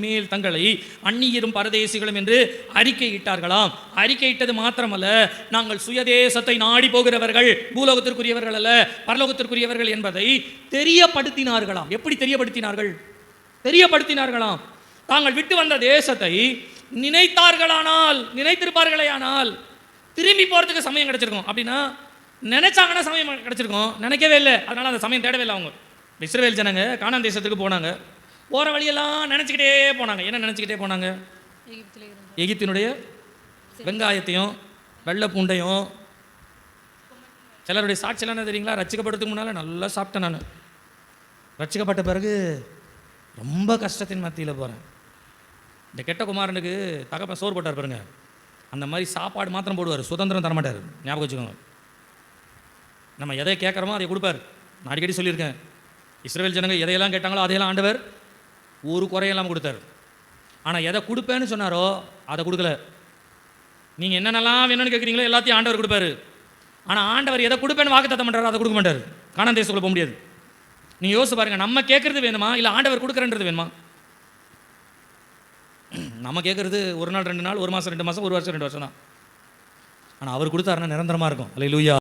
மேல் தங்களை அந்நியரும் பரதேசிகளும் என்று அறிக்கையிட்டார்களாம். அறிக்கையிட்டது மாத்திரமல்ல, நாங்கள் சுயதேசத்தை நாடி போகிறவர்கள், பூலோகத்திற்குரியவர்கள் அல்ல பரலோகத்திற்குரியவர்கள் என்பதை தெரியப்படுத்தினார்களாம். எப்படி தெரியப்படுத்தினார்கள்? தெரியப்படுத்தினார்களாம். தாங்கள் விட்டு வந்த தேசத்தை நினைத்திருப்பார்களேயானால் திரும்பி போறதுக்கு சமயம் கிடைச்சிருக்கும். அப்படின்னா நினைச்சாங்கன்னா சமயம் கிடைச்சிருக்கும், நினைக்கவே இல்லை, அதனால அந்த சமயம் தேடவே இல்லை. அவங்க இஸ்ரவேல் ஜனங்க கானான் தேசத்துக்கு போனாங்க. போகிற வழியெல்லாம் நினச்சிக்கிட்டே போனாங்க. என்ன நினச்சிக்கிட்டே போனாங்க? எகிப்தினுடைய வெங்காயத்தையும் வெள்ளை பூண்டையும். சிலருடைய சாட்சியெல்லாம் என்ன தெரியுங்களா? ரட்சிக்கப்படுறதுக்கு முன்னால் நல்லா சாப்பிட்டேன். நான் ரட்சிக்கப்பட்ட பிறகு ரொம்ப கஷ்டத்தின் மத்தியில் போகிறேன். இந்த கெட்ட குமாரனுக்கு தகப்பன் சோறு போட்டார் பாருங்க, அந்த மாதிரி சாப்பாடு மாத்திரம் போடுவார், சுதந்திரம் தரமாட்டார். ஞாபகம் வச்சுக்கோங்க. நம்ம எதை கேட்குறோமோ அதை கொடுப்பார். நான் அடிக்கடி சொல்லியிருக்கேன், இஸ்ரவேல் ஜனங்க எதையெல்லாம் கேட்டாங்களோ அதையெல்லாம் ஆண்டவர் ஒரு குறையெல்லாம் கொடுத்தார். ஆனால் எதை கொடுப்பேன்னு சொன்னாரோ அதை கொடுக்கல. நீங்கள் என்னென்னலாம் வேணும்னு கேட்குறீங்களோ எல்லாத்தையும் ஆண்டவர் கொடுப்பாரு. ஆனால் ஆண்டவர் எதை கொடுப்பேன்னு வாக்குத்தத்தம் பண்ணுறாரோ அதை கொடுக்க மாட்டார். கானான் தேசத்துக்குள்ள போக முடியாது. நீங்கள் யோசிச்சு பாருங்கள், நம்ம கேட்குறது வேணுமா இல்லை ஆண்டவர் கொடுக்குறன்றது வேணுமா? நம்ம கேட்குறது ஒரு நாள் 2 நாள், ஒரு மாதம் 2 மாதம், ஒரு வருஷம் 2 வருஷம் தான். ஆனால் அவர் கொடுத்தாருன்னா நிரந்தரமாக இருக்கும். அல்லேலூயா.